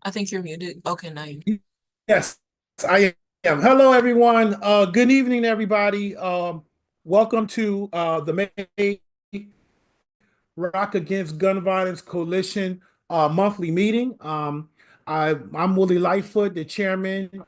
I think you're muted. Okay, now you. Yes, I am. Hello, everyone. Good evening, everybody. Welcome to the May Rock Against Gun Violence Coalition monthly meeting. I'm Willie Lightfoot, the chairman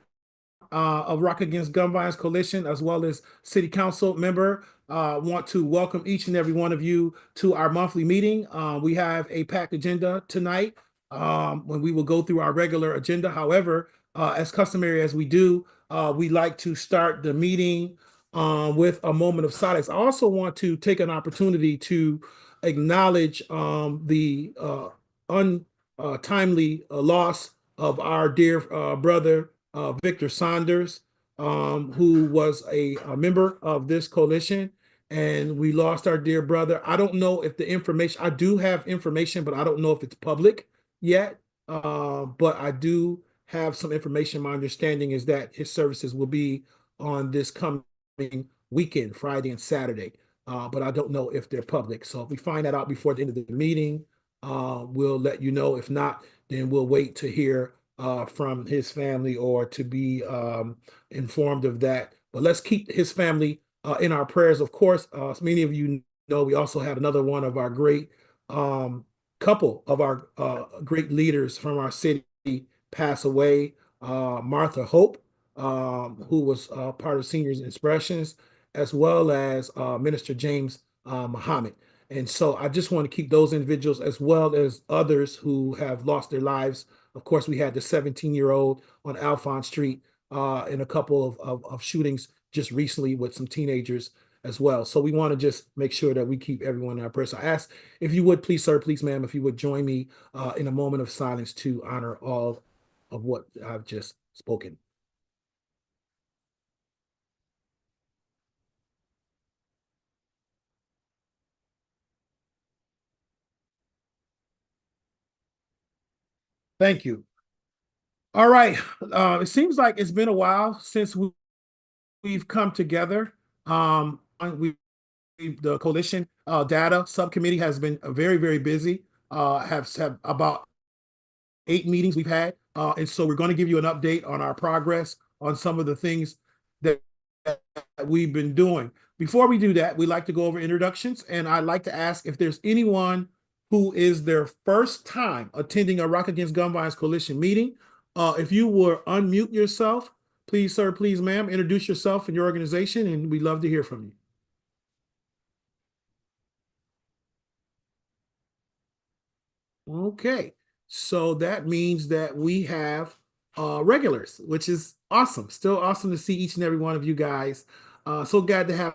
of Rock Against Gun Violence Coalition, as well as City Council member. Want to welcome each and every one of you to our monthly meeting. We have a packed agenda tonight when we will go through our regular agenda. However, as customary as we do, we like to start the meeting with a moment of silence. I also want to take an opportunity to acknowledge the untimely loss of our dear brother, Victor Saunders, who was a member of this coalition. And we lost our dear brother. I don't know if the information, I do have information, but I don't know if it's public yet. But I do have some information. My understanding is that his services will be on this coming weekend, Friday and Saturday. But I don't know if they're public. So if we find that out before the end of the meeting, we'll let you know. If not, then we'll wait to hear from his family or to be informed of that. But let's keep his family in our prayers. Of course, as many of you know, we also had another one of our great couple of our great leaders from our city pass away. Martha Hope, who was part of Seniors Expressions, as well as Minister James Muhammad. And so I just want to keep those individuals as well as others who have lost their lives. Of course, we had the 17-year-old on Alphonse Street in a couple of shootings just recently with some teenagers as well. So we want to just make sure that we keep everyone in our prayers. So I ask if you would, please, sir, please, ma'am, if you would join me in a moment of silence to honor all of what I've just spoken. Thank you. All right. It seems like it's been a while since we've come together. The coalition data subcommittee has been very, very busy. Have about 8 meetings we've had. And so we're going to give you an update on our progress on some of the things that, that we've been doing. Before we do that, we like to go over introductions. And I'd like to ask if there's anyone who is their first time attending a Rock Against Gun Violence Coalition meeting. If you were unmute yourself, please, sir, please, ma'am, introduce yourself and your organization, and we'd love to hear from you. Okay, so that means that we have regulars, which is awesome. Still awesome to see each and every one of you guys. So glad to have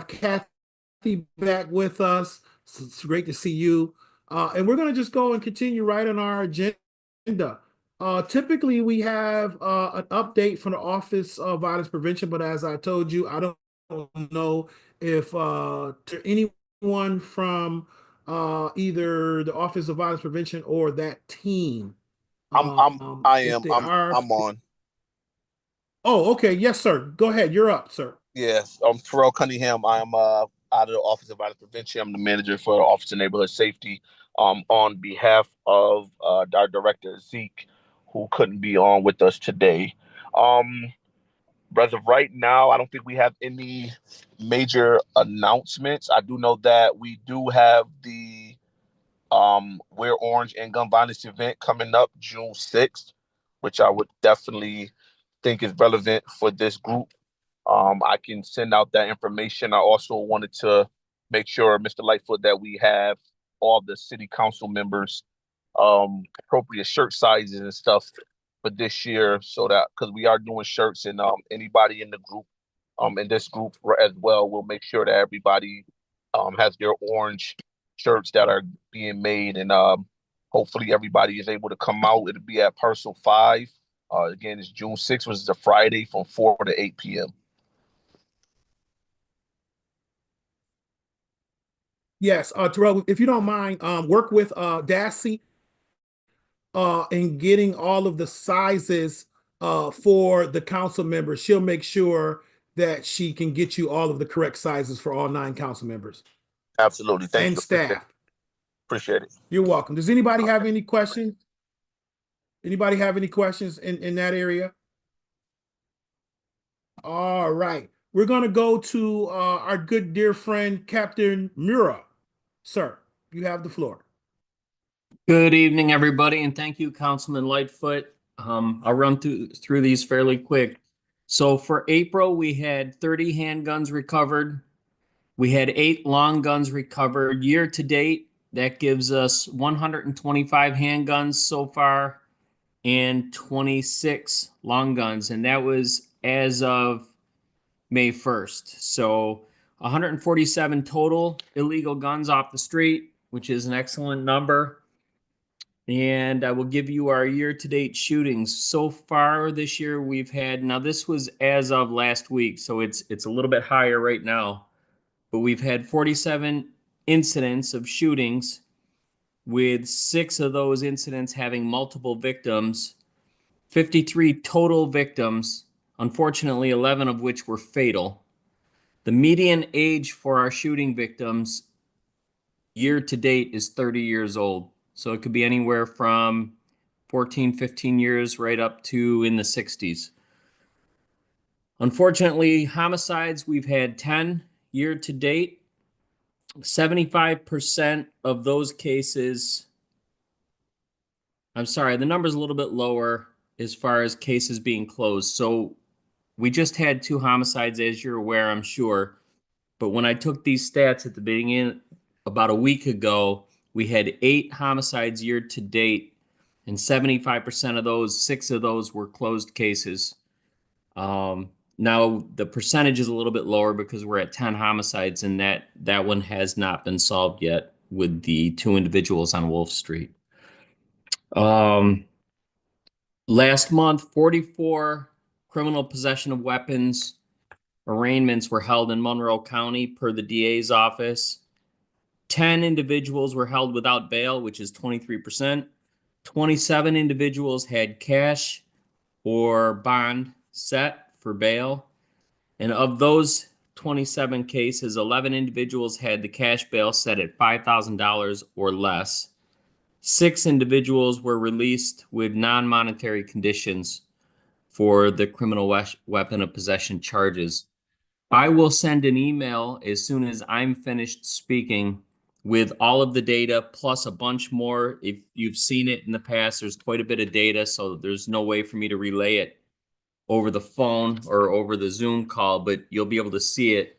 Kathy back with us. It's great to see you. And we're going to just go and continue right on our agenda. Typically, we have an update from the Office of Violence Prevention, but as I told you, I don't know if anyone from either the Office of Violence Prevention or that team. If they are, I'm on. oh, okay, yes, sir. Go ahead. You're up, sir. Yes, I'm Terrell Cunningham. I'm out of the Office of Violence Prevention. I'm the manager for the Office of Neighborhood Safety. On behalf of our director Zeke, who couldn't be on with us today. Um, as of right now, I don't think we have any major announcements. I do know that we do have the Wear Orange and Gun Violence event coming up June 6th, which I would definitely think is relevant for this group. I can send out that information. I also wanted to make sure, Mr. Lightfoot, that we have all the city council members appropriate shirt sizes and stuff for this year, so that because we are doing shirts and anybody in the group in this group as well, we'll make sure that everybody has their orange shirts that are being made, and hopefully everybody is able to come out. It'll be at Parcel 5. Again, it's June 6th, which is a Friday from 4 to 8 p.m. Yes, Terrell, if you don't mind, work with Dassy in getting all of the sizes for the council members. She'll make sure that she can get you all of the correct sizes for all 9 council members Absolutely. Thank and you. staff. Appreciate it. You're welcome. Does anybody have any questions? Anybody have any questions in that area? All right. We're going to go to our good dear friend, Captain Mura. Sir, you have the floor. Good evening, everybody, and thank you, Councilman Lightfoot. I'll run through these fairly quick. So for April, we had 30 handguns recovered. We had 8 long guns recovered. Year to date, that gives us 125 handguns so far and 26 long guns, and that was as of May 1st. So 147 total illegal guns off the street, which is an excellent number. And I will give you our year-to-date shootings. So far this year, we've had, now this was as of last week, so it's a little bit higher right now, but we've had 47 incidents of shootings, with 6 of those incidents having multiple victims, 53 total victims, unfortunately 11 of which were fatal. The median age for our shooting victims year to date is 30 years old. So it could be anywhere from 14, 15 years right up to in the 60s. Unfortunately, homicides, we've had 10 year to date. 75% of those cases, I'm sorry, the number's a little bit lower as far as cases being closed. So we just had 2 homicides, as you're aware, I'm sure. But when I took these stats at the beginning, about a week ago, we had 8 homicides year to date, and 75% of those, 6 of those were closed cases. Now the percentage is a little bit lower because we're at 10 homicides, and that one has not been solved yet with the 2 individuals on Wolf Street. Last month, 44 criminal possession of weapons arraignments were held in Monroe County per the DA's office. 10 individuals were held without bail, which is 23%. 27 individuals had cash or bond set for bail. And of those 27 cases, 11 individuals had the cash bail set at $5,000 or less. 6 individuals were released with non-monetary conditions for the criminal weapon of possession charges. I will send an email as soon as I'm finished speaking with all of the data plus a bunch more. If you've seen it in the past, there's quite a bit of data, so there's no way for me to relay it over the phone or over the Zoom call, but you'll be able to see it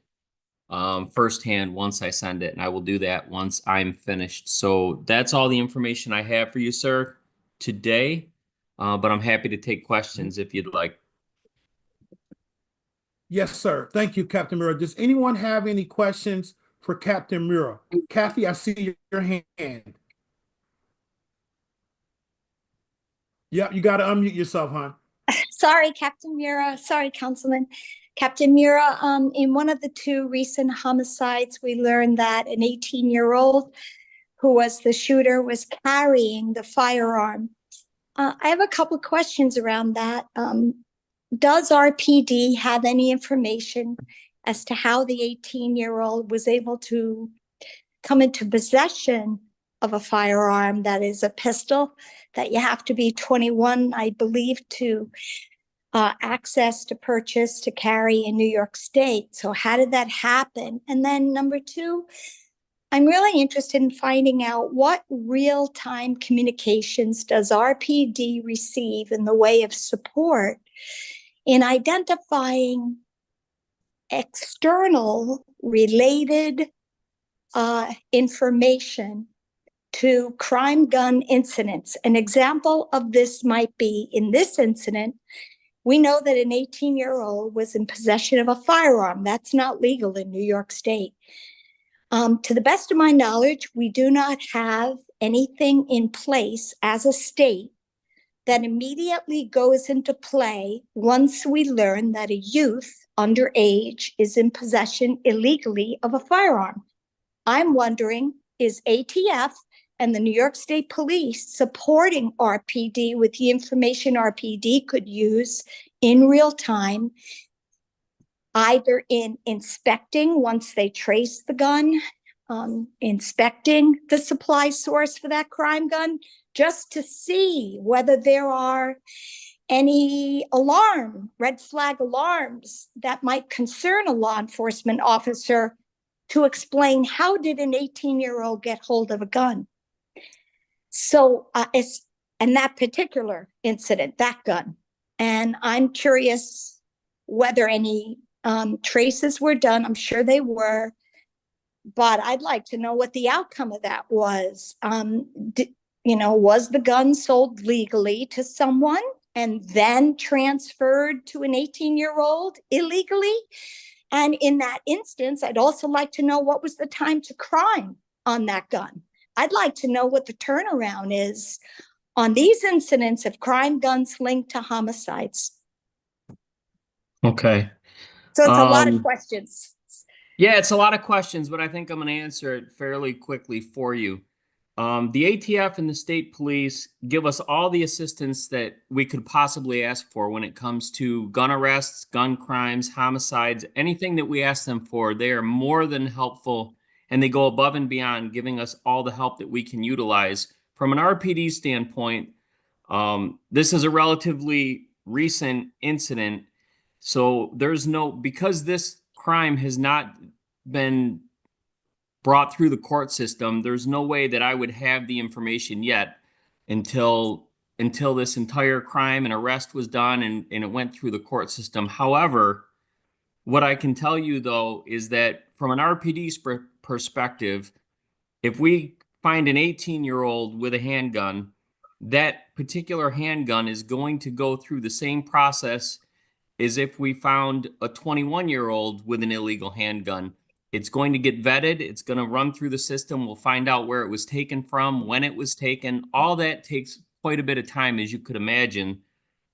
firsthand once I send it, and I will do that once I'm finished. So that's all the information I have for you, sir, today, but I'm happy to take questions if you'd like. Yes, sir. Thank you, Captain Mura. Does anyone have any questions for Captain Mura? Kathy, I see your hand. Yep, you got to unmute yourself, hon. Sorry, Captain Mura. Sorry, Councilman. Captain Mura, in one of the 2 recent homicides, we learned that an 18-year-old who was the shooter was carrying the firearm. I have a couple questions around that. Does RPD have any information as to how the 18-year-old was able to come into possession of a firearm that is a pistol that you have to be 21, I believe, to access, to purchase, to carry in New York State? So how did that happen? And then number 2, I'm really interested in finding out what real-time communications does RPD receive in the way of support in identifying external related information to crime gun incidents. An example of this might be, in this incident, we know that an 18-year-old was in possession of a firearm. That's not legal in New York State. To the best of my knowledge, we do not have anything in place as a state that immediately goes into play once we learn that a youth underage is in possession illegally of a firearm. I'm wondering, is ATF and the New York State Police supporting RPD with the information RPD could use in real time, either in inspecting once they trace the gun, inspecting the supply source for that crime gun just to see whether there are any red flag alarms that might concern a law enforcement officer, to explain how did an 18-year-old get hold of a gun. So and that particular incident, that gun. And I'm curious whether any traces were done. I'm sure they were, but I'd like to know what the outcome of that was. Was the gun sold legally to someone and then transferred to an 18-year-old illegally? And in that instance, I'd also like to know what was the time to crime on that gun. I'd like to know what the turnaround is on these incidents of crime guns linked to homicides. Okay. So it's a lot of questions. Yeah, it's a lot of questions, but I think I'm going to answer it fairly quickly for you. The ATF and the state police give us all the assistance that we could possibly ask for when it comes to gun arrests, gun crimes, homicides, anything that we ask them for. They are more than helpful, and they go above and beyond, giving us all the help that we can utilize. From an RPD standpoint, this is a relatively recent incident, so because this crime has not been brought through the court system, there's no way that I would have the information yet until this entire crime and arrest was done and it went through the court system. However, what I can tell you though is that from an RPD perspective, if we find an 18-year-old with a handgun, that particular handgun is going to go through the same process as if we found a 21-year-old with an illegal handgun. It's going to get vetted. It's going to run through the system. We'll find out where it was taken from, when it was taken. All that takes quite a bit of time, as you could imagine.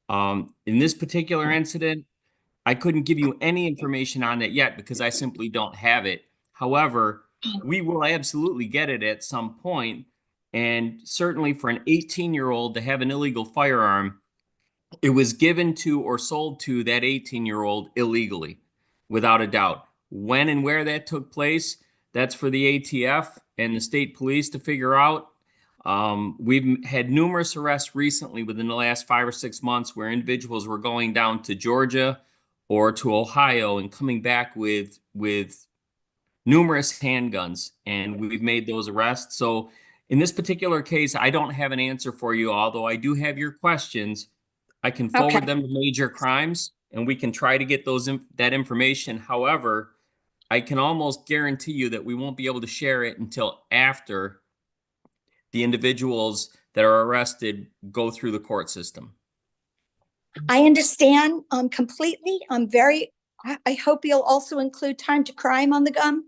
In this particular incident, I couldn't give you any information on it yet because I simply don't have it. However, we will absolutely get it at some point. And certainly for an 18-year-old to have an illegal firearm, it was given to or sold to that 18-year-old illegally, without a doubt. When and where that took place, that's for the ATF and the state police to figure out. We've had numerous arrests recently within the last 5 or 6 months where individuals were going down to Georgia or to Ohio and coming back with numerous handguns, and we've made those arrests. So in this particular case, I don't have an answer for you, although I do have your questions. I can forward them to Major Crimes, and we can try to get that information. However, I can almost guarantee you that we won't be able to share it until after the individuals that are arrested go through the court system. I understand completely. I hope you'll also include time to crime on the gun,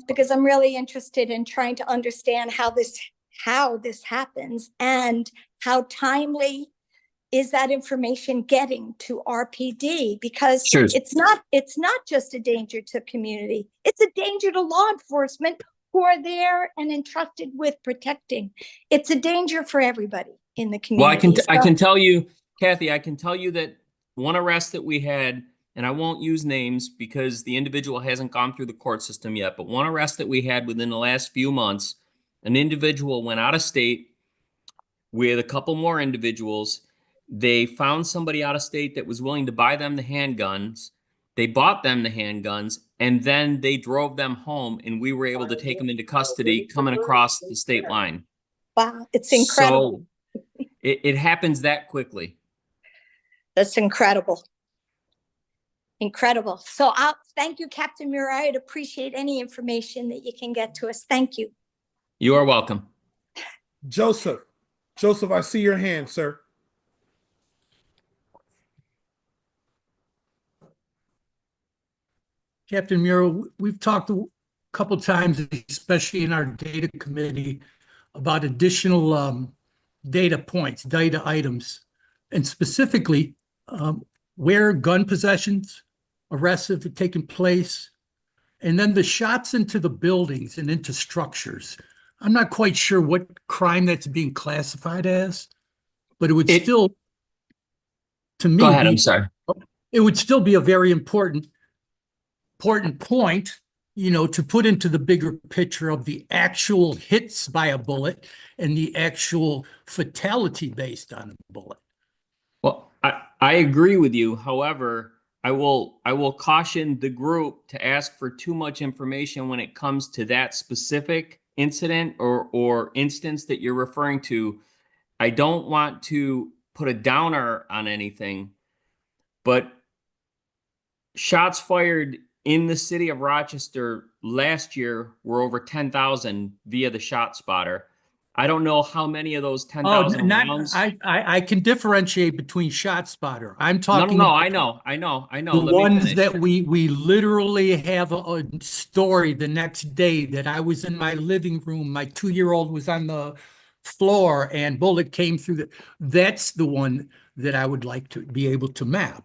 because I'm really interested in trying to understand how this happens and how timely is that information getting to RPD, because Sure. it's not just a danger to community, it's a danger to law enforcement who are there and entrusted with protecting. It's a danger for everybody in the community. Well, I can tell you, Kathy, I can tell you that one arrest that we had, and I won't use names because the individual hasn't gone through the court system yet, but one arrest that we had within the last few months, an individual went out of state with a couple more individuals. They found somebody out of state that was willing to buy them the handguns. They bought them the handguns, and then they drove them home, and we were able to take them into custody coming across the state line. Wow, it's incredible. So it happens that quickly. That's incredible. Incredible. So I'll thank you, Captain Mura. I'd appreciate any information that you can get to us. Thank you. You are welcome. Joseph, I see your hand, sir. Captain Mura, we've talked a couple times, especially in our data committee, about additional data points, data items, and specifically where gun possessions, arrests have taken place, and then the shots into the buildings and into structures. I'm not quite sure what crime that's being classified as, but it would still, to me, Go ahead, I'm sorry. It would still be a very important point, to put into the bigger picture of the actual hits by a bullet and the actual fatality based on a bullet. Well, I agree with you. However, I will caution the group to ask for too much information when it comes to that specific incident or instance that you're referring to. I don't want to put a downer on anything, but shots fired in the city of Rochester last year were over 10,000 via the Shot Spotter. I don't know how many of those 10,000 rounds. I can differentiate between Shot Spotter. I'm No, talking. no, about I know. the Let me ones finish. that we literally have a story the next day that I was in my living room, my 2-year-old was on the floor and bullet came through that's the one that I would like to be able to map.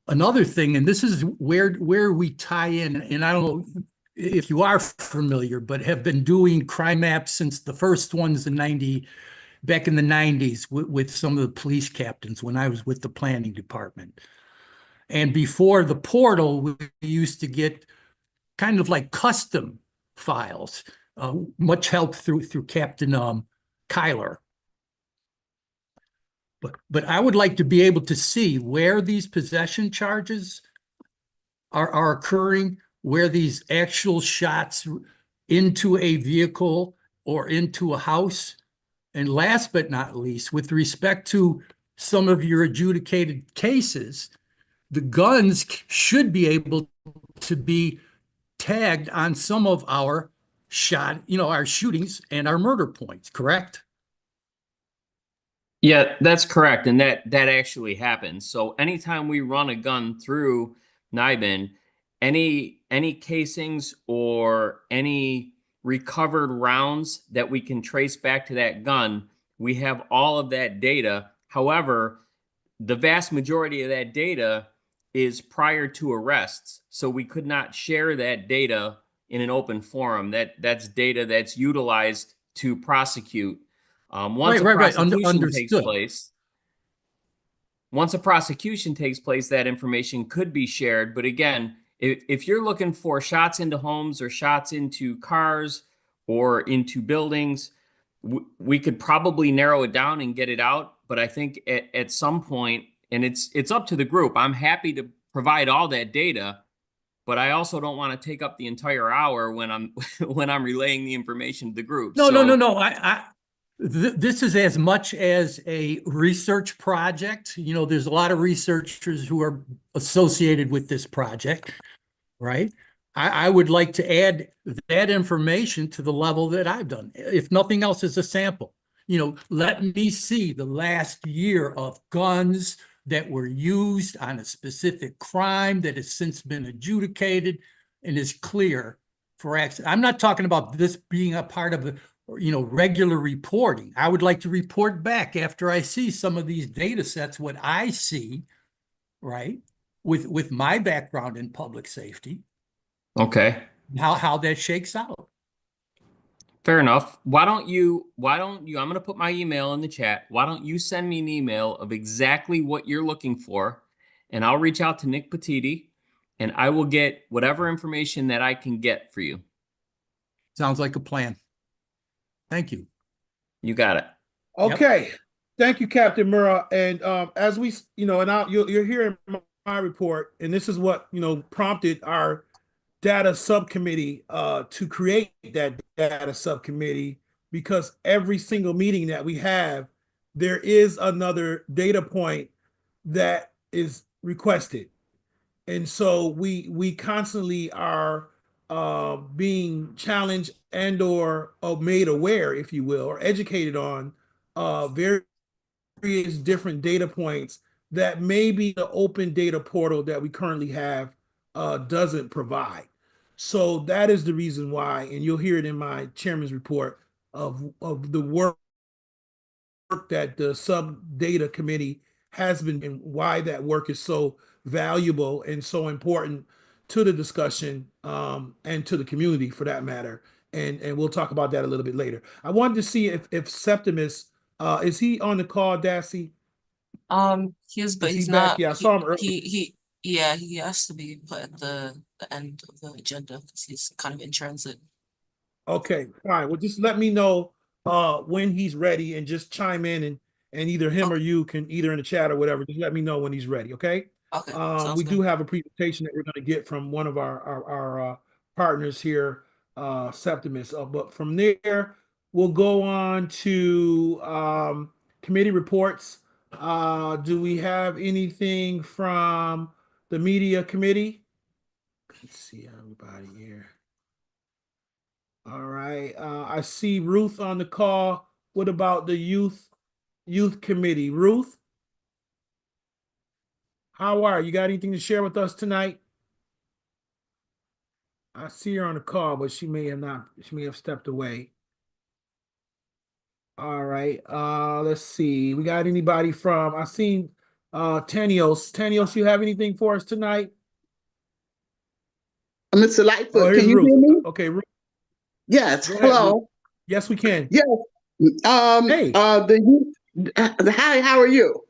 Another thing, and this is where we tie in, and I don't know if you are familiar, but have been doing crime maps since the first ones back in the 90s with some of the police captains when I was with the planning department. And before the portal, we used to get kind of like custom files, much help through Captain Kyler. But I would like to be able to see where these possession charges are occurring, where these actual shots into a vehicle or into a house. And last but not least, with respect to some of your adjudicated cases, the guns should be able to be tagged on some of our our shootings and our murder points, correct? Yeah, that's correct. And that actually happens. So anytime we run a gun through NIBIN, any casings or any recovered rounds that we can trace back to that gun, we have all of that data. However, the vast majority of that data is prior to arrests. So we could not share that data in an open forum. That's data that's utilized to prosecute. Once a prosecution takes place, that information could be shared. But again, if you're looking for shots into homes or shots into cars or into buildings, we could probably narrow it down and get it out. But I think at some point, and it's up to the group, I'm happy to provide all that data, but I also don't want to take up the entire hour when I'm relaying the information to the group. No. This is as much as a research project. There's a lot of researchers who are associated with this project, right? I would like to add that information to the level that I've done. If nothing else, as a sample. Let me see the last year of guns that were used on a specific crime that has since been adjudicated and is clear for accident. I'm not talking about this being a part of the regular reporting. I would like to report back after I see some of these data sets, what I see, right, with my background in public safety. Okay. How that shakes out. Fair enough. Why don't you, I'm going to put my email in the chat. Why don't you send me an email of exactly what you're looking for, and I'll reach out to Nick Petiti and I will get whatever information that I can get for you. Sounds like a plan. Thank you. You got it. Okay. Yep. Thank you, Captain Murrah. And as we, and you're hearing my report, and this is what, prompted our data subcommittee to create that data subcommittee, because every single meeting that we have, there is another data point that is requested. And so we constantly are being challenged and or made aware, if you will, or educated on various different data points that maybe the open data portal that we currently have doesn't provide. So that is the reason why, and you'll hear it in my chairman's report of the work that the sub data committee has been, and why that work is so valuable and so important to the discussion and to the community for that matter. And we'll talk about that a little bit later. I wanted to see if Septimus, is he on the call, Dassey? He is, but he's back? not. Yeah, I saw him earlier. Yeah, he has to be put at the end of the agenda because he's kind of in transit. Okay, fine. Well, just let me know when he's ready and just chime in and either him or Okay. you can either in the chat or whatever, just let me know when he's ready, okay? Okay, sounds We do good. have a presentation that we're going to get from one of our partners here, Septimus. But from there, we'll go on to committee reports. Do we have anything from the media committee? Let's see everybody here. All right. I see Ruth on the call. What about the youth committee? Ruth, how are you? Got anything to share with us tonight? I see her on the call, but she may have stepped away. All right. Let's see. We got anybody from I seen Tanios. Tanios, you have anything for us tonight? Mr. Oh, Lightfoot, here's can you Ruth. hear me? Okay, Ruth. Yes, Go ahead, Ruth. hello. Yes, we can. Yes. Hey. Hi, how are you?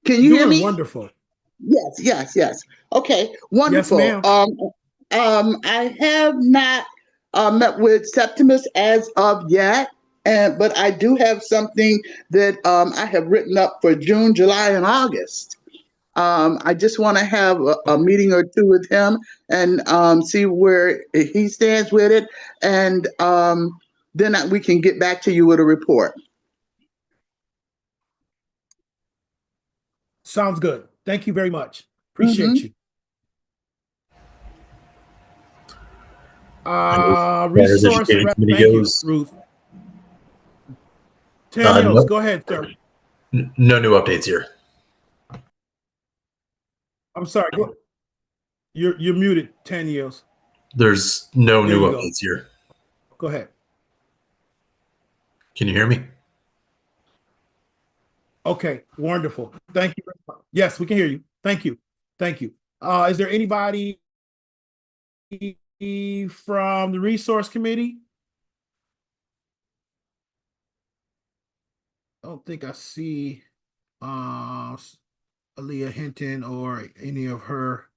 Can you hear Doing me? wonderful. Yes. Okay, Yes, wonderful. ma'am. I have not met with Septimus as of yet, but I do have something that I have written up for June, July, and August. I just want to have a meeting or two with him and see where he stands with it, and then we can get back to you with a report. Sounds good. Thank you very much. Mhm. Appreciate you. As Resource Educating rep. Committee Thank you, goes, Ruth. Tanios, no, go ahead, sir. no new updates here. I'm sorry. You're muted, Tanios. There's no There new you go. updates here. Go ahead. Can you hear me? Okay, wonderful. Thank you. Yes, we can hear you. Thank you. Thank you. Is there anybody from the resource committee? I don't think I see Aaliyah Hinton or any of her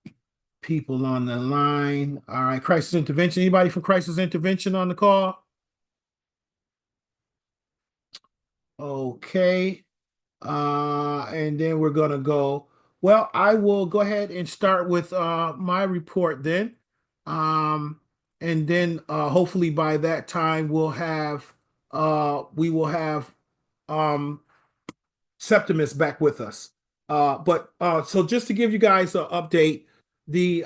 people on the line. All right, crisis intervention. Anybody from crisis intervention on the call? Okay. And then we're gonna go. Well, I will go ahead and start with my report then. And then hopefully by that time we will have Septimus back with us. But so just to give you guys an update, the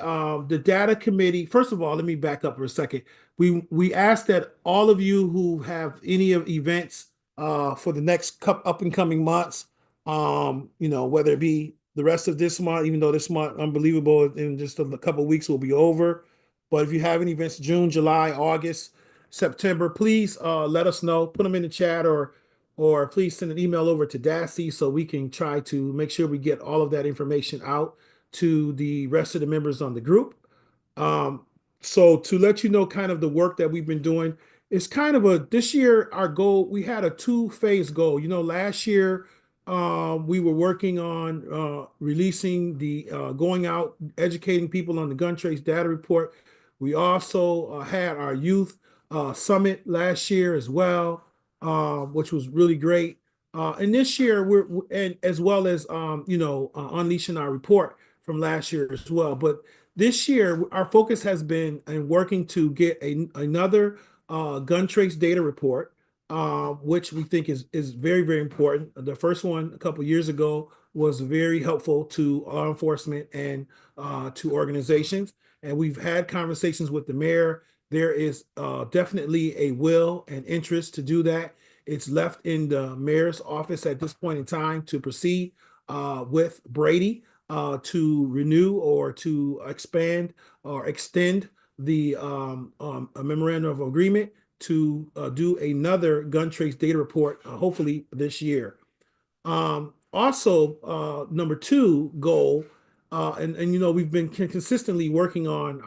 data committee. First of all, let me back up for a second. We asked that all of you who have any of events for the next up and coming months, whether it be the rest of this month, even though this month, unbelievable, in just a couple of weeks will be over. But if you have any events, June, July, August, September, please let us know. Put them in the chat or please send an email over to Dassy so we can try to make sure we get all of that information out to the rest of the members on the group. So to let you know kind of the work that we've been doing, it's kind of this year, our goal, we had a 2-phase goal. Last year, we were working on releasing going out, educating people on the gun trace data report. We also had our youth summit last year as well, which was really great. And this year and as well as unleashing our report from last year as well. But this year, our focus has been in working to get another gun trace data report, which we think is very, very important. The first one a couple years ago was very helpful to law enforcement and to organizations. And we've had conversations with the mayor. There is definitely a will and interest to do that. It's left in the mayor's office at this point in time to proceed with Brady to renew or to expand or extend the a memorandum of agreement to do another gun trace data report, hopefully this year. Also, number 2 goal, and we've been consistently working on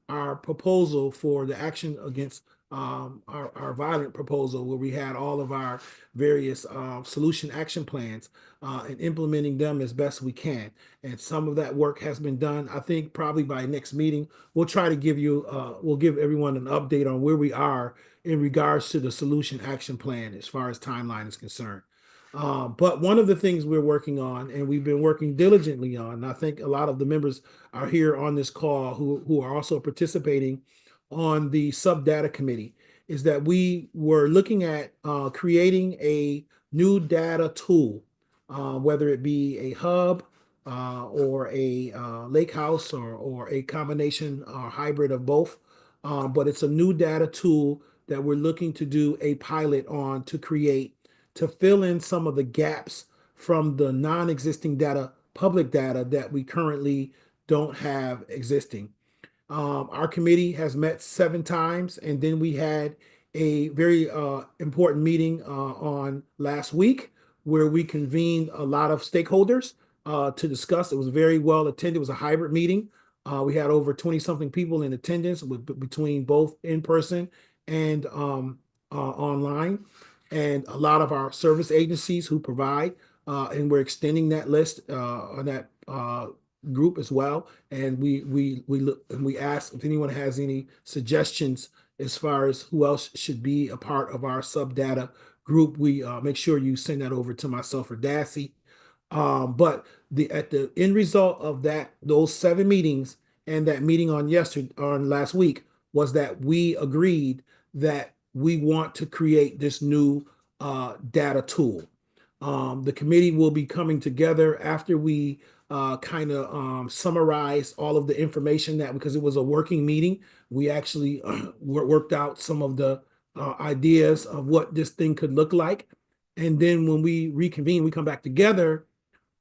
our proposal for the action against our violent proposal, where we had all of our various solution action plans and implementing them as best we can. And some of that work has been done. I think probably by next meeting, we'll try to give you, we'll give everyone an update on where we are in regards to the solution action plan as far as timeline is concerned. But one of the things we're working on, and we've been working diligently on, and I think a lot of the members are here on this call who are also participating on the sub-data committee, is that we were looking at creating a new data tool, whether it be a hub or a lake house or a combination or hybrid of both. But it's a new data tool that we're looking to do a pilot on to create, to fill in some of the gaps from the non-existing data, public data that we currently don't have existing. Our committee has met 7 times, and then we had a very important meeting on last week where we convened a lot of stakeholders to discuss. It was very well attended. It was a hybrid meeting. We had over 20-something people in attendance between both in person and online, and a lot of our service agencies who provide, and we're extending that list on that group as well. And we look and we ask if anyone has any suggestions as far as who else should be a part of our sub data group. We make sure you send that over to myself or Dassy. But at the end result of those 7 meetings and that meeting on last week was that we agreed that we want to create this new data tool. The committee will be coming together after we kind of summarize all of the information because it was a working meeting. We actually worked out some of the ideas of what this thing could look like. And then when we reconvene, we come back together,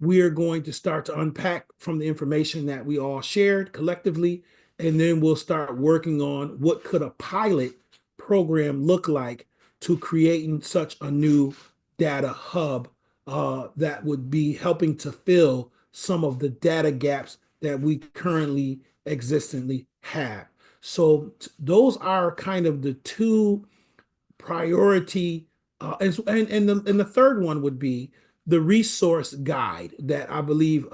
we are going to start to unpack from the information that we all shared collectively. And then we'll start working on what could a pilot program look like to creating such a new data hub that would be helping to fill some of the data gaps that we currently existently have. So those are kind of the 2 priority, and the third one would be the resource guide that I believe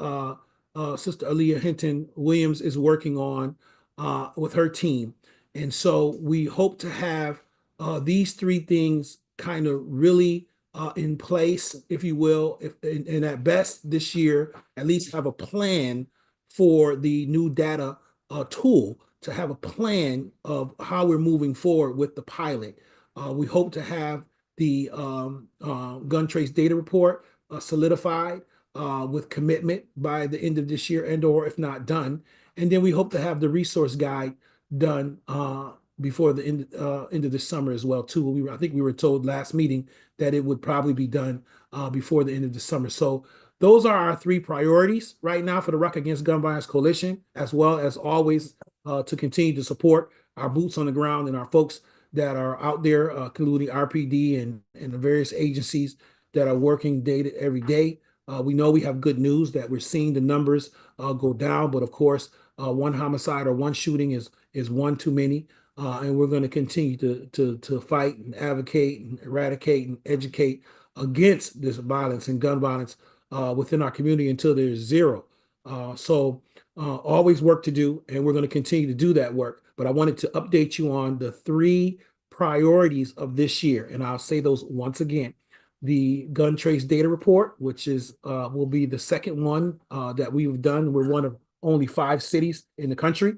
Sister Aaliyah Hinton Williams is working on with her team. And so we hope to have these 3 things kind of really in place, if you will, and at best this year, at least have a plan for the new data tool, to have a plan of how we're moving forward with the pilot. We hope to have the gun trace data report solidified with commitment by the end of this year, and or if not done. And then we hope to have the resource guide done before the end of the summer as well too. I think we were told last meeting that it would probably be done before the end of the summer. So those are our 3 priorities right now for the Rock Against Gun Violence Coalition, as well as always to continue to support our boots on the ground and our folks that are out there, including RPD and the various agencies that are working every day. We know we have good news that we're seeing the numbers go down, but of course, 1 homicide or 1 shooting is 1 too many. And we're going to continue to fight and advocate and eradicate and educate against this violence and gun violence within our community until there's 0. So always work to do, and we're going to continue to do that work. But I wanted to update you on the 3 priorities of this year, and I'll say those once again. The gun trace data report, which is will be the second one that we've done. We're one of only 5 cities in the country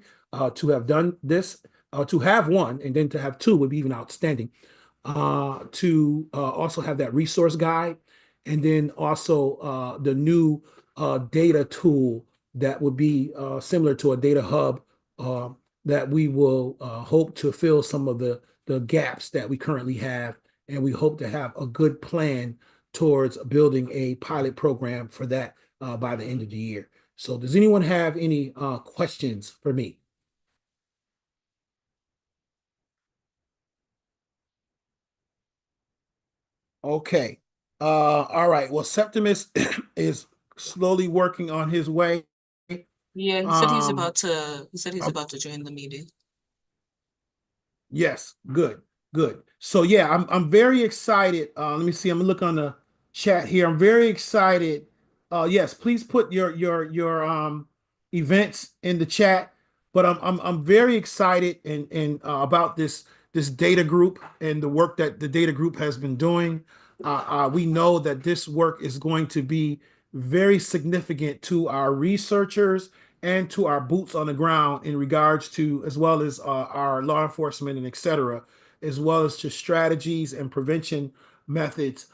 to have done this. To have 1 and then to have 2 would be even outstanding. To also have that resource guide, and then also the new data tool that would be similar to a data hub that we will hope to fill some of the gaps that we currently have. And we hope to have a good plan towards building a pilot program for that by the end of the year. So does anyone have any questions for me? Okay. All right. Well, Septimus is slowly working on his way. Yeah, he said he's about to join the meeting. Yes, good. Good. So yeah, I'm very excited. Let me see. I'm gonna look on the chat here. I'm very excited. Yes, please put your events in the chat. But I'm very excited and about this data group and the work that the data group has been doing. We know that this work is going to be very significant to our researchers and to our boots on the ground in regards to, as well as our law enforcement and et cetera, as well as to strategies and prevention methods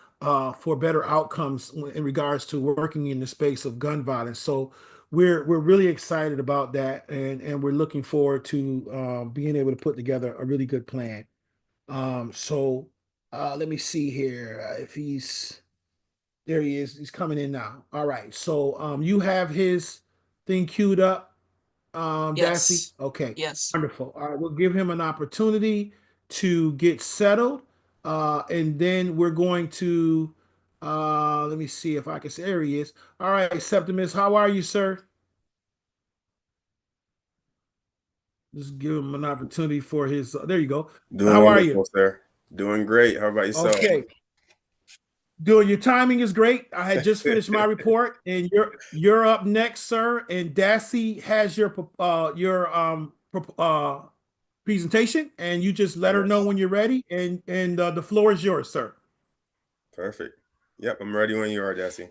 for better outcomes in regards to working in the space of gun violence. So we're really excited about that, and we're looking forward to being able to put together a really good plan. So let me see here if he's there. He is. He's coming in now. All right. So you have his thing queued up, Dassey? Yes, Okay. yes. Wonderful. All right, we'll give him an opportunity to get settled. And then we're going to let me see if I can say there he is. All right, Septimus, how are you, sir? Just give him an opportunity for his there you go. Doing How are wonderful, you? sir. Doing great. How about yourself? Okay. Good. Your timing is great. I had just finished my report, and you're up next, sir. And Dassey has your presentation, and you just let her know when you're ready, and the floor is yours, sir. Perfect. Yep, I'm ready when you are, Dassey.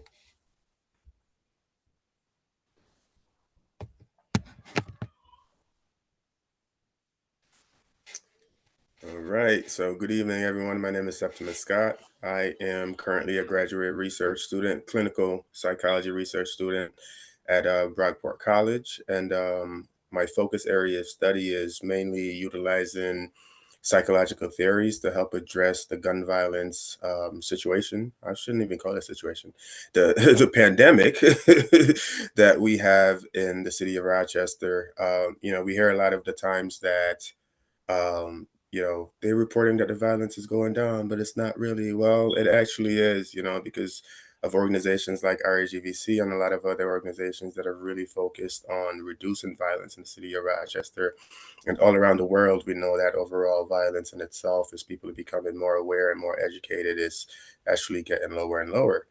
All right. So good evening, everyone. My name is Septimus Scott. I am currently a graduate research student, clinical psychology research student at Brockport College. And my focus area of study is mainly utilizing psychological theories to help address the gun violence situation. I shouldn't even call it a situation. The pandemic that we have in the city of Rochester. We hear a lot of the times that they're reporting that the violence is going down, but it's not really. Well, it actually is, because of organizations like RAGVC and a lot of other organizations that are really focused on reducing violence in the city of Rochester. And all around the world, we know that overall violence in itself, as people are becoming more aware and more educated, is actually getting lower and lower.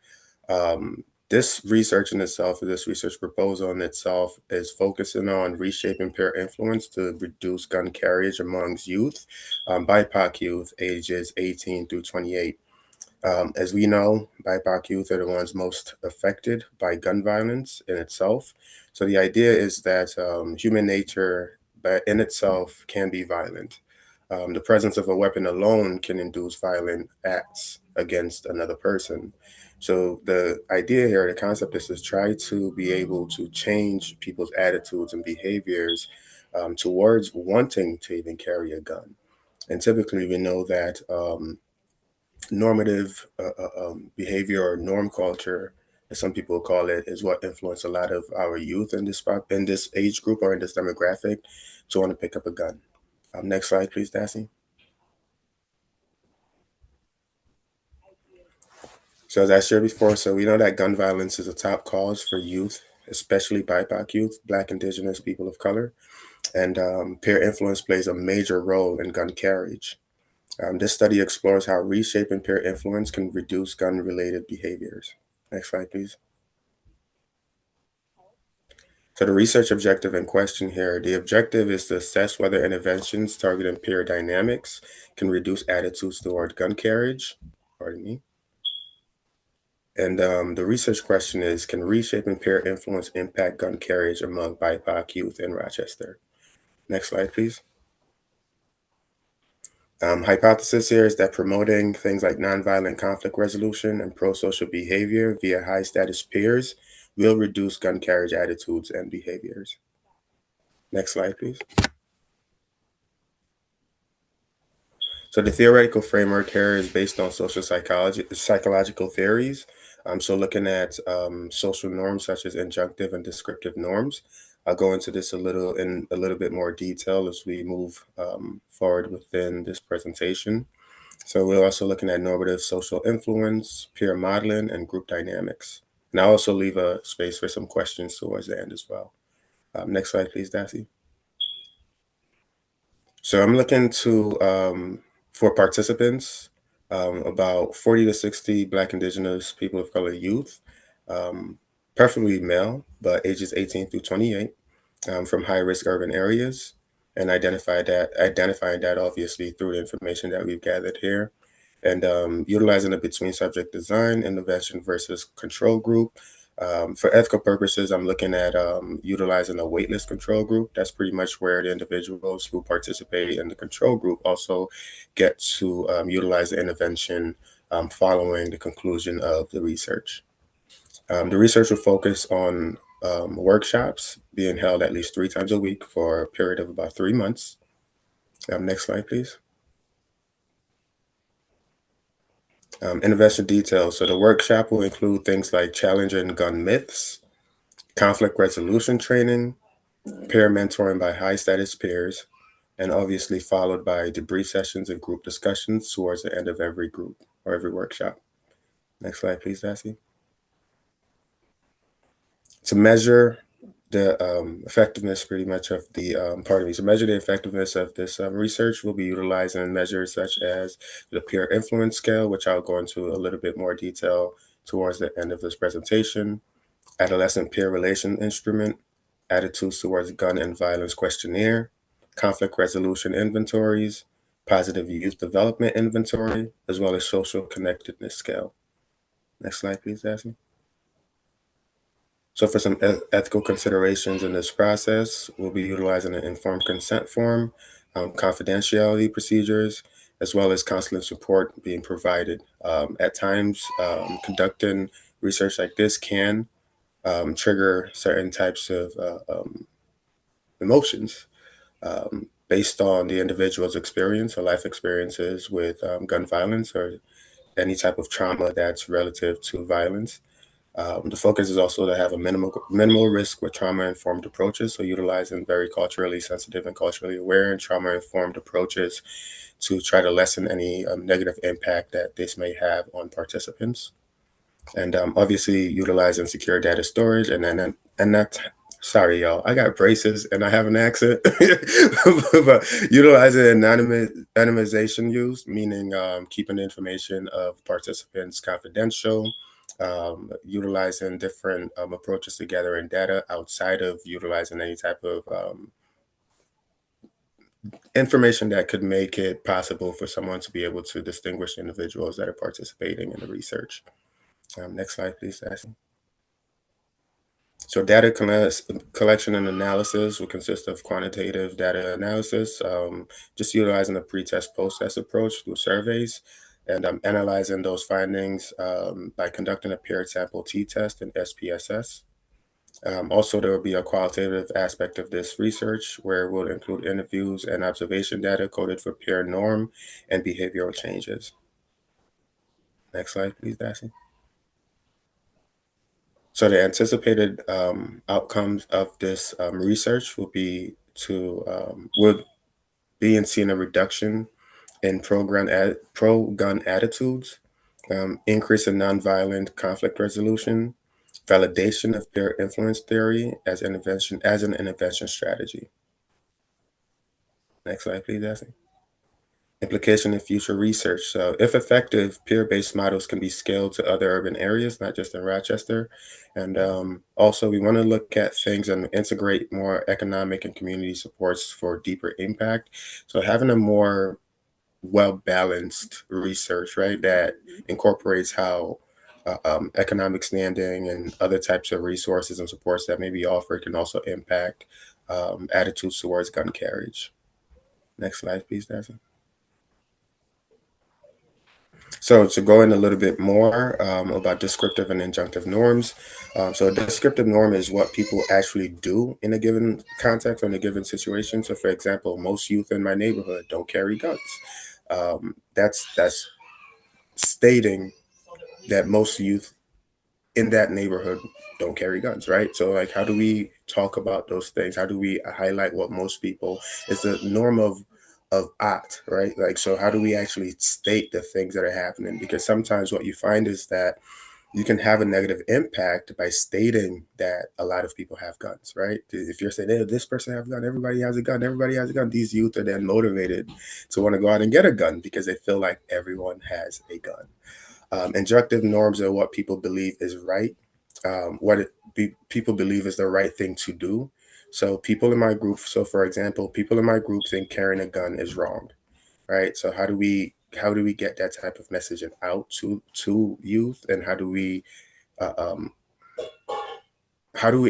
This research in itself, or this research proposal in itself, is focusing on reshaping peer influence to reduce gun carriage amongst youth, BIPOC youth, ages 18 through 28. As we know, BIPOC youth are the ones most affected by gun violence in itself. So the idea is that human nature in itself can be violent. The presence of a weapon alone can induce violent acts against another person. So the idea here, the concept is to try to be able to change people's attitudes and behaviors towards wanting to even carry a gun. And typically we know that normative behavior or norm culture, as some people call it, is what influenced a lot of our youth in this age group or in this demographic to want to pick up a gun. Next slide, please, Dassey. So as I shared before, so we know that gun violence is a top cause for youth, especially BIPOC youth, Black, Indigenous, people of color, and peer influence plays a major role in gun carriage. This study explores how reshaping peer influence can reduce gun-related behaviors. Next slide, please. So the research objective in question here, the objective is to assess whether interventions targeting peer dynamics can reduce attitudes toward gun carriage. Pardon me. And the research question is, can reshaping peer influence impact gun carriage among BIPOC youth in Rochester? Next slide, please. Hypothesis here is that promoting things like nonviolent conflict resolution and pro-social behavior via high-status peers will reduce gun carriage attitudes and behaviors. Next slide, please. So the theoretical framework here is based on psychological theories. So looking at social norms such as injunctive and descriptive norms. I'll go into this in a little bit more detail as we move forward within this presentation. So we're also looking at normative social influence, peer modeling, and group dynamics. And I'll also leave a space for some questions towards the end as well. Next slide, please, Dassey. So I'm looking to For participants, about 40 to 60 Black, Indigenous, people of color youth, preferably male, but ages 18 through 28, from high-risk urban areas, and identifying that obviously through the information that we've gathered here, and utilizing a between subject design, intervention versus control group. For ethical purposes, I'm looking at utilizing a waitlist control group. That's pretty much where the individuals who participate in the control group also get to utilize the intervention following the conclusion of the research. The research will focus on workshops being held at least 3 times a week for a period of about 3 months. Next slide, please. Intervention details. So the workshop will include things like challenging gun myths, conflict resolution training, peer mentoring by high status peers, and obviously followed by debrief sessions and group discussions towards the end of every group or every workshop. Next slide, please, Darcy. To measure the effectiveness pretty much of the, to measure the effectiveness of this research, we'll be utilizing measures such as the peer influence scale, which I'll go into a little bit more detail towards the end of this presentation, adolescent peer relation instrument, attitudes towards gun and violence questionnaire, conflict resolution inventories, positive youth development inventory, as well as social connectedness scale. Next slide, please, Darcy. So for some ethical considerations in this process, we'll be utilizing an informed consent form, confidentiality procedures, as well as counseling support being provided. At times, conducting research like this can trigger certain types of emotions based on the individual's experience or life experiences with gun violence or any type of trauma that's relative to violence. The focus is also to have a minimal risk with trauma-informed approaches, so utilizing very culturally sensitive and culturally aware and trauma-informed approaches to try to lessen any negative impact that this may have on participants. And obviously utilizing secure data storage sorry, y'all, I got braces and I have an accent, but utilizing anonymization use, meaning keeping the information of participants confidential, utilizing different approaches to gathering data outside of utilizing any type of information that could make it possible for someone to be able to distinguish individuals that are participating in the research. Next slide, please, Ashley. So data collection and analysis will consist of quantitative data analysis, just utilizing a pre-test, post-test approach through surveys, and analyzing those findings by conducting a peer sample t-test and SPSS. Also, there will be a qualitative aspect of this research where we'll include interviews and observation data coded for peer norm and behavioral changes. Next slide, please, Darcy. So the anticipated outcomes of this research will be in seeing a reduction in pro-gun attitudes, increase in nonviolent conflict resolution, validation of peer influence theory as an intervention strategy. Next slide, please, Darcy. Implication in future research. So if effective, peer-based models can be scaled to other urban areas, not just in Rochester. And also we want to look at things and integrate more economic and community supports for deeper impact. So having a more well-balanced research, right, that incorporates how economic standing and other types of resources and supports that may be offered can also impact attitudes towards gun carriage. Next slide, please, Darcy. So to go in a little bit more about descriptive and injunctive norms. So a descriptive norm is what people actually do in a given context or in a given situation. So for example, most youth in my neighborhood don't carry guns. That's stating that most youth in that neighborhood don't carry guns, right? So like, how do we talk about those things? How do we highlight what most people, it's the norm of act, right? Like, so how do we actually state the things that are happening? Because sometimes what you find is that you can have a negative impact by stating that a lot of people have guns, right? If you're saying, hey, this person has a gun, everybody has a gun, everybody has a gun, these youth are then motivated to want to go out and get a gun because they feel like everyone has a gun. Injunctive norms are what people believe is right, people believe is the right thing to do. So people in my group, so for example, people in my group think carrying a gun is wrong, right? So how do we get that type of messaging out to youth, and how do we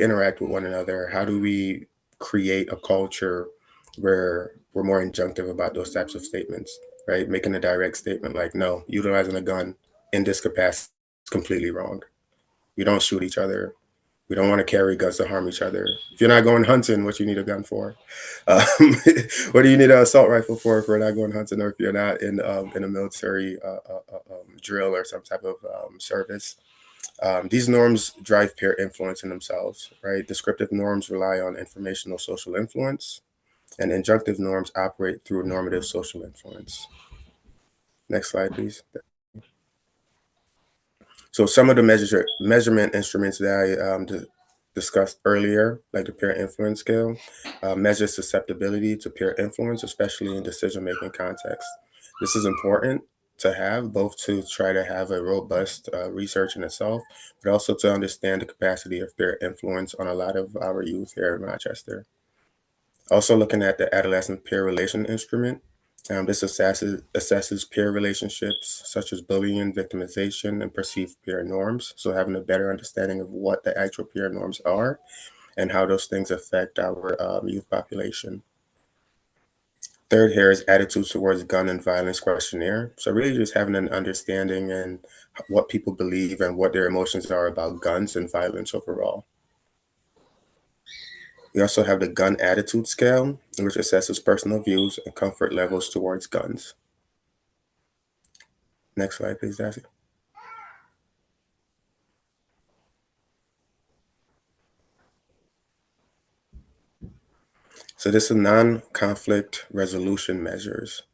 interact with one another? How do we create a culture where we're more injunctive about those types of statements, right? Making a direct statement like, no, utilizing a gun in this capacity is completely wrong. We don't shoot each other. We don't want to carry guns to harm each other. If you're not going hunting, what you need a gun for? What do you need an assault rifle for if we're not going hunting, or if you're not in a military drill or some type of service? These norms drive peer influence in themselves, right? Descriptive norms rely on informational social influence, and injunctive norms operate through normative social influence. Next slide, please. So some of the measurement instruments that I discussed earlier, like the peer influence scale, measure susceptibility to peer influence, especially in decision-making context. This is important to have, both to try to have a robust research in itself, but also to understand the capacity of peer influence on a lot of our youth here in Rochester. Also looking at the adolescent peer relation instrument, this assesses peer relationships such as bullying, victimization, and perceived peer norms. So having a better understanding of what the actual peer norms are and how those things affect our youth population. Third here is attitudes towards gun and violence questionnaire. So really just having an understanding and what people believe and what their emotions are about guns and violence overall. We also have the gun attitude scale, which assesses personal views and comfort levels towards guns. Next slide, please, Darcy. So this is non-conflict resolution measures.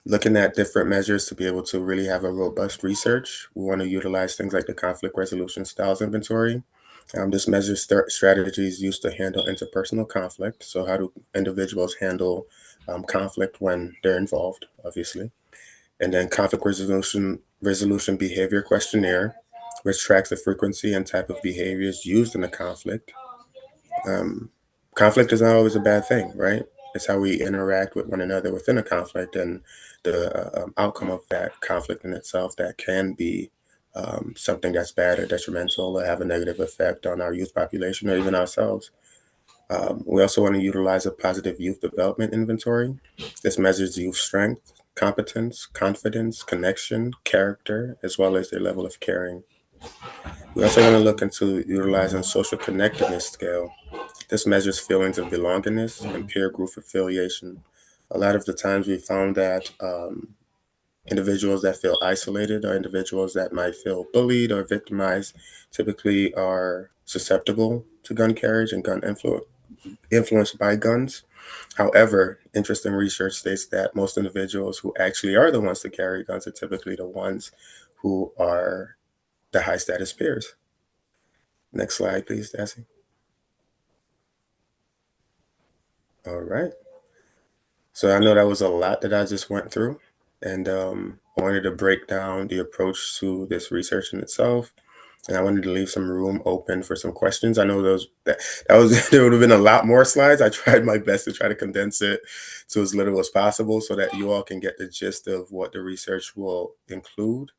Looking at different measures to be able to really have a robust research, we want to utilize things like the conflict resolution styles inventory. This measures strategies used to handle interpersonal conflict. So how do individuals handle conflict when they're involved, obviously. And then conflict resolution behavior questionnaire, which tracks the frequency and type of behaviors used in a conflict. Conflict is not always a bad thing, right? It's how we interact with one another within a conflict, and the outcome of that conflict in itself that can be something that's bad or detrimental or have a negative effect on our youth population or even ourselves. We also want to utilize a positive youth development inventory. This measures youth strength, competence, confidence, connection, character, as well as their level of caring. We also want to look into utilizing social connectedness scale. This measures feelings of belongingness and peer group affiliation. A lot of the times we found that individuals that feel isolated or individuals that might feel bullied or victimized typically are susceptible to gun carriage and gun influenced by guns. However, interesting research states that most individuals who actually are the ones to carry guns are typically the ones who are the high status peers. Next slide, please, Darcy. All right. So I know that was a lot that I just went through, and I wanted to break down the approach to this research in itself. And I wanted to leave some room open for some questions. I know that was there would have been a lot more slides. I tried my best to try to condense it to as little as possible so that you all can get the gist of what the research will include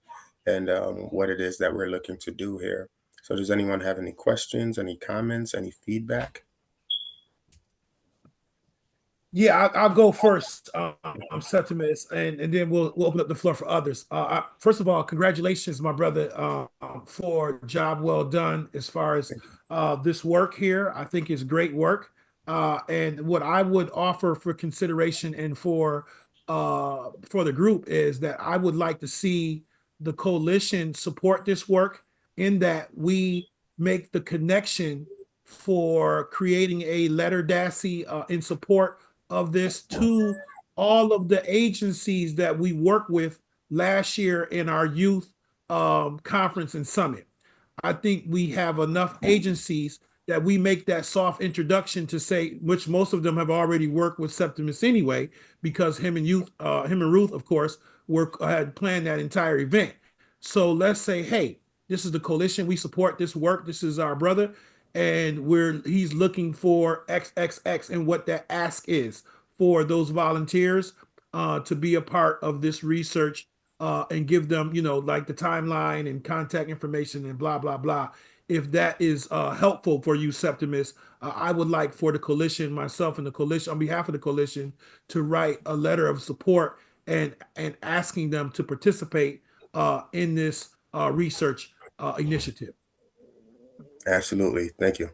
and what it is that we're looking to do here. So does anyone have any questions, any comments, any feedback? Yeah, I'll go first, Septimus, and then we'll open up the floor for others. First of all, congratulations, my brother, for a job well done as far as this work here. I think it's great work. And what I would offer for consideration and for the group is that I would like to see the coalition support this work in that we make the connection for creating a letter, Darcy, in support of this to all of the agencies that we work with last year in our youth conference and summit. I think we have enough agencies that we make that soft introduction to say, which most of them have already worked with Septimus anyway, because him and Ruth, of course, had planned that entire event. So let's say, hey, this is the coalition. We support this work. This is our brother, and he's looking for XXX, and what that ask is for those volunteers to be a part of this research and give them, like the timeline and contact information and blah blah blah. If that is helpful for you, Septimus, I would like for the coalition, myself and the coalition, on behalf of the coalition, to write a letter of support and asking them to participate in this research initiative. Absolutely. Thank you.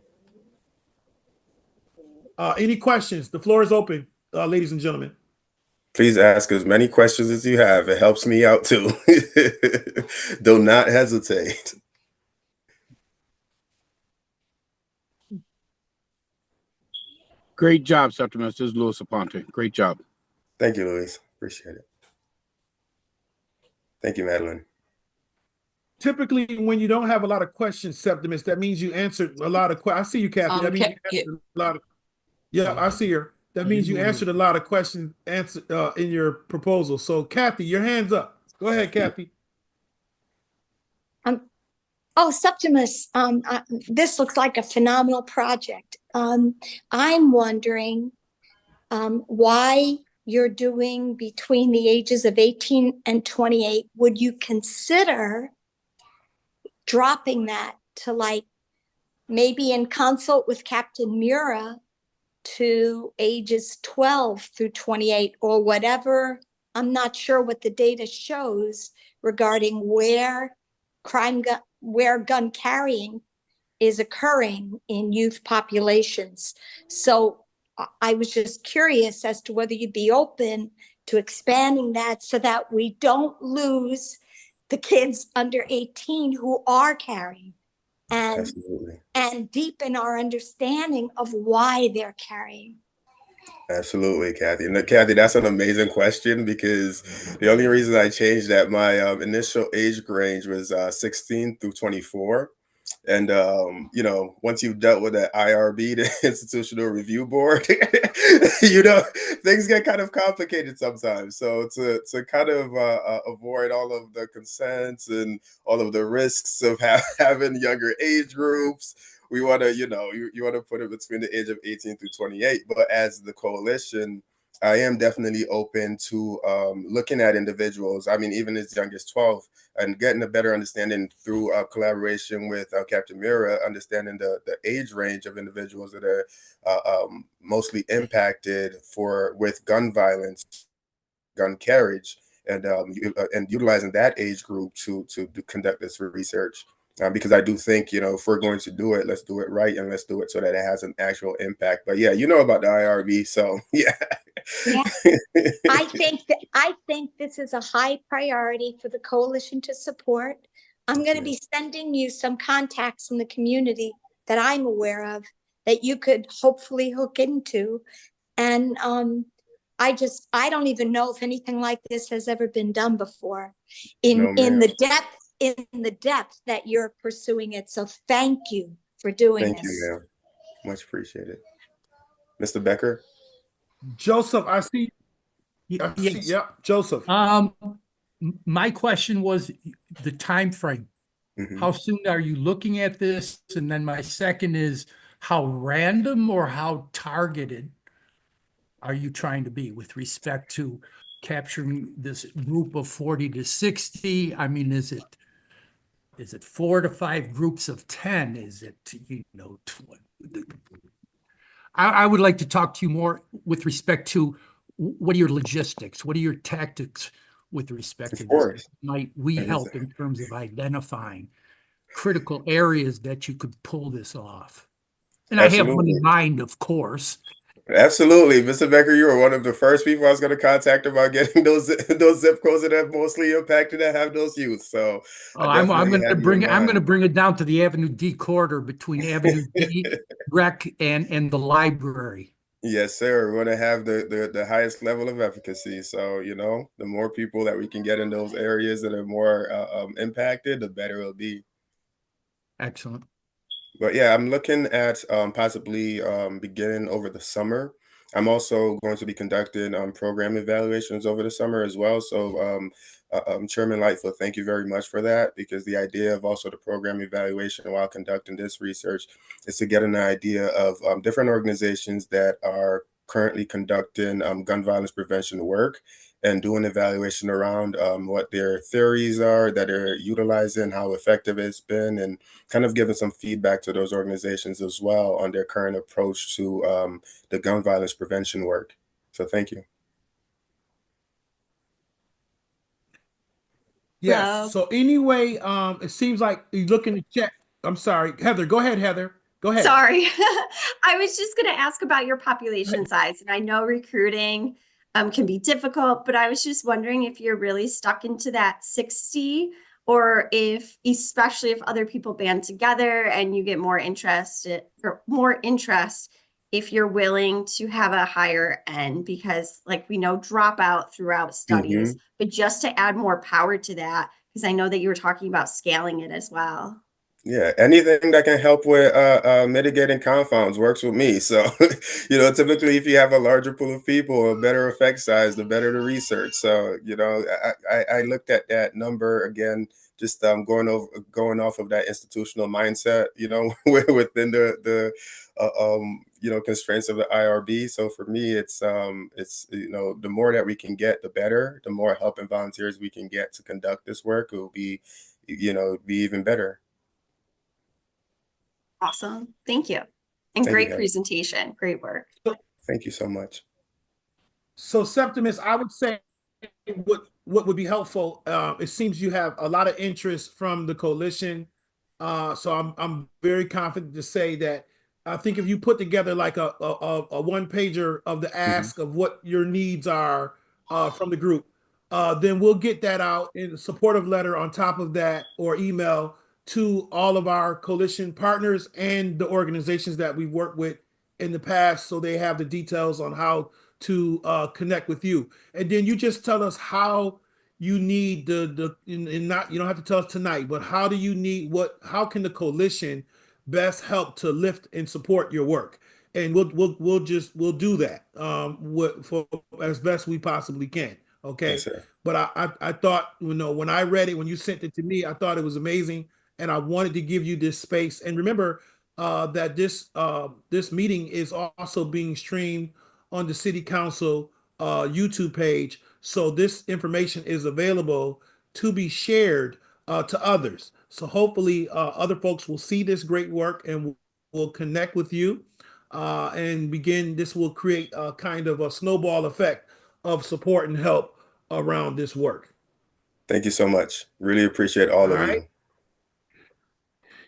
Any questions? The floor is open, ladies and gentlemen. Please ask as many questions as you have. It helps me out too. Do not hesitate. Great job, Septimus. This is Louis Aponte. Great job. Thank you, Luis. Appreciate it. Thank you, Madeline. Typically, when you don't have a lot of questions, Septimus, that means you answered a lot of questions. I see you, Kathy. That means you answered a lot of. Yeah, I see her. That means you answered a lot of questions in your proposal. So, Kathy, your hand's up. Go ahead, Kathy. Oh, Septimus, this looks like a phenomenal project. I'm wondering why you're doing between the ages of 18 and 28. Would you consider dropping that to, like, maybe in consult with Captain Mura, to ages 12 through 28 or whatever? I'm not sure what the data shows regarding where gun carrying is occurring in youth populations. So I was just curious as to whether you'd be open to expanding that so that we don't lose the kids under 18 who are carrying, and deepen our understanding of why they're carrying. Absolutely, Kathy. And Kathy, that's an amazing question, because the only reason I changed that, my initial age range was 16 through 24. And, once you've dealt with that IRB, the Institutional Review Board, things get kind of complicated sometimes. So to kind of avoid all of the consents and all of the risks of having younger age groups, we want to, you want to put it between the age of 18 through 28. But as the coalition, I am definitely open to looking at individuals, I mean, even as young as 12, and getting a better understanding through collaboration with Captain Mura, understanding the age range of individuals that are mostly impacted with gun violence, gun carriage, and utilizing that age group to conduct this research. Because I do think, if we're going to do it, let's do it right, and let's do it so that it has an actual impact. But yeah, you know about the IRB, so yeah. I think this is a high priority for the coalition to support. I'm going to be sending you some contacts in the community that I'm aware of that you could hopefully hook into. And I don't even know if anything like this has ever been done before in the depth that you're pursuing it. So thank you for doing this. Thank you, ma'am. Much appreciated. Mr. Becker? Joseph, I see. Yes. Yep, Joseph. My question was the time frame. Mm-hmm. How soon are you looking at this? And then my second is, how random or how targeted are you trying to be with respect to capturing this group of 40 to 60? I mean, is it 4 to 5 groups of 10? Is it, I would like to talk to you more with respect to what are your logistics? What are your tactics with respect to this? Might we help in terms of identifying critical areas that you could pull this off? And Absolutely. I have one in mind, of course. Absolutely. Mr. Becker, you were one of the first people I was going to contact about getting those zip codes that have mostly impacted that have those youth. So I'm going to bring it down to the Avenue D corridor between Avenue D, Rec, and the library. Yes, sir. We want to have the highest level of efficacy. So, the more people that we can get in those areas that are more impacted, the better it'll be. Excellent. But yeah, I'm looking at possibly beginning over the summer. I'm also going to be conducting program evaluations over the summer as well. So, Chairman Lightfoot, thank you very much for that, because the idea of also the program evaluation while conducting this research is to get an idea of different organizations that are currently conducting gun violence prevention work and do an evaluation around what their theories are that they're utilizing, how effective it's been, and kind of giving some feedback to those organizations as well on their current approach to the gun violence prevention work. So thank you. Yes. Hello. So anyway, it seems like you look in the chat. I'm sorry, Heather. Go ahead, Heather. Go ahead. Sorry. I was just going to ask about your population size. And I know recruiting can be difficult, but I was just wondering if you're really stuck into that 60, or if, especially if other people band together and you get more interest, if you're willing to have a higher end, because like we know dropout throughout studies, but just to add more power to that, because I know that you were talking about scaling it as well. Yeah, anything that can help with mitigating confounds works with me. So, typically if you have a larger pool of people, a better effect size, the better the research. So, I looked at that number again, just going off of that institutional mindset, within the constraints of the IRB. So for me, it's the more that we can get, the better. The more help and volunteers we can get to conduct this work, it will be even better. Awesome. Thank you. And great presentation. Great work. Thank you so much. So Septimus, I would say what would be helpful, it seems you have a lot of interest from the coalition. So I'm very confident to say that I think if you put together like a one pager of the ask of what your needs are from the group, then we'll get that out in a supportive letter on top of that, or email to all of our coalition partners and the organizations that we worked with in the past, so they have the details on how to connect with you. And then you just tell us how you need you don't have to tell us tonight, but how do you need how can the coalition best help to lift and support your work? And we'll do that for as best we possibly can. Okay. Yes, sir. But I thought, when I read it, when you sent it to me, I thought it was amazing, and I wanted to give you this space. And remember that this meeting is also being streamed on the City Council YouTube page. So this information is available to be shared to others. So hopefully other folks will see this great work and will connect with you and this will create a kind of a snowball effect of support and help around this work. Thank you so much. Really appreciate all of you.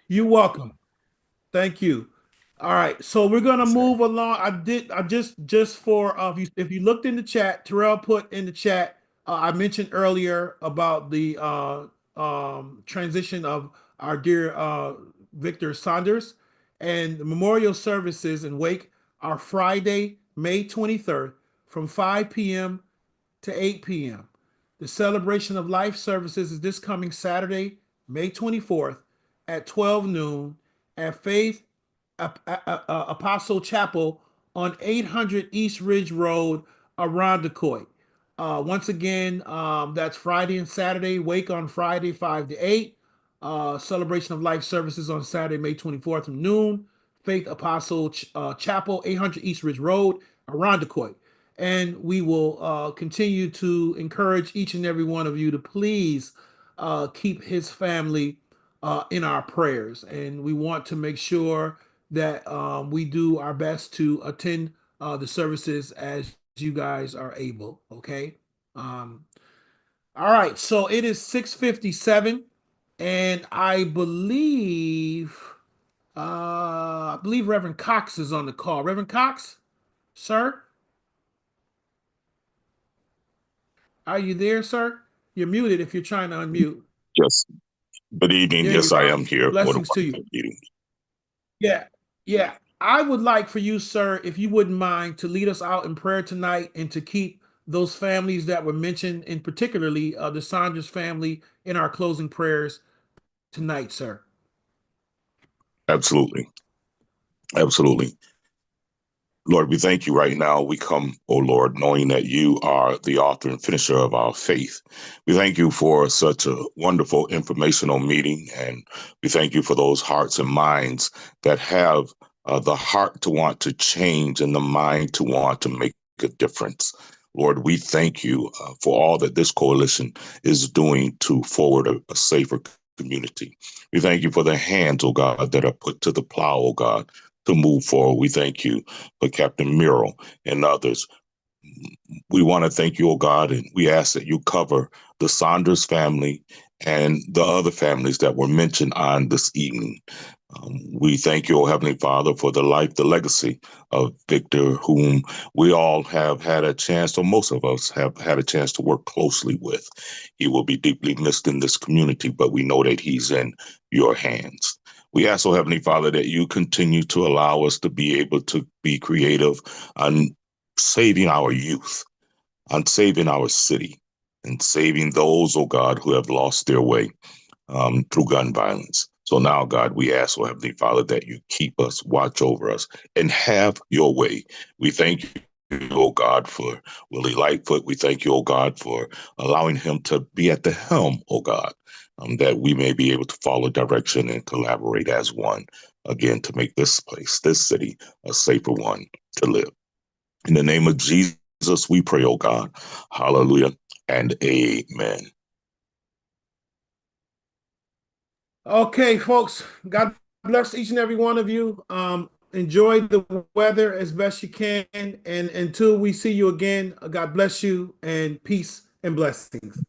You're welcome. Thank you. All right, so we're gonna move along. I just for if you looked in the chat, Terrell put in the chat. I mentioned earlier about the transition of our dear Victor Saunders, and the memorial services in Wake are Friday, May 23rd, from 5 p.m. to 8 p.m. The celebration of life services is this coming Saturday, May 24th, at 12 noon at Faith Apostle Chapel on 800 East Ridge Road, Arundecoit. Once again, that's Friday and Saturday. Wake on Friday, 5 to 8. Celebration of Life services on Saturday, May 24th from noon. Faith Apostle Chapel, 800 East Ridge Road, Arundecoit. And we will continue to encourage each and every one of you to please keep his family in our prayers. And we want to make sure that we do our best to attend the services as you guys are able. Okay. All right. So it is 6:57, and I believe Reverend Cox is on the call. Reverend Cox, sir, are you there, sir? You're muted if you're trying to unmute. Yes. Good evening. Yes, I am here. Blessings to you. Yeah. I would like for you, sir, if you wouldn't mind, to lead us out in prayer tonight and to keep those families that were mentioned, and particularly the Saunders family, in our closing prayers tonight, sir. Absolutely. Absolutely. Lord, we thank you right now. We come, oh Lord, knowing that you are the author and finisher of our faith. We thank you for such a wonderful informational meeting, and we thank you for those hearts and minds that have the heart to want to change and the mind to want to make a difference. Lord, we thank you for all that this coalition is doing to forward a safer community. We thank you for the hands, oh God, that are put to the plow, oh God, to move forward. We thank you for Captain Murrell and others. We want to thank you, oh God, and we ask that you cover the Saunders family and the other families that were mentioned on this evening. We thank you, oh Heavenly Father, for the life, the legacy of Victor, whom we all have had a chance, or most of us have had a chance to work closely with. He will be deeply missed in this community, but we know that he's in your hands. We ask, oh Heavenly Father, that you continue to allow us to be able to be creative on saving our youth, on saving our city, and saving those, oh God, who have lost their way through gun violence. So now, God, we ask, oh Heavenly Father, that you keep us, watch over us, and have your way. We thank you, oh God, for Willie Lightfoot. We thank you, oh God, for allowing him to be at the helm, oh God, that we may be able to follow direction and collaborate as one, again, to make this place, this city, a safer one to live. In the name of Jesus, we pray, oh God. Hallelujah and amen. Okay, folks, God bless each and every one of you. Enjoy the weather as best you can. And until we see you again, God bless you and peace and blessings.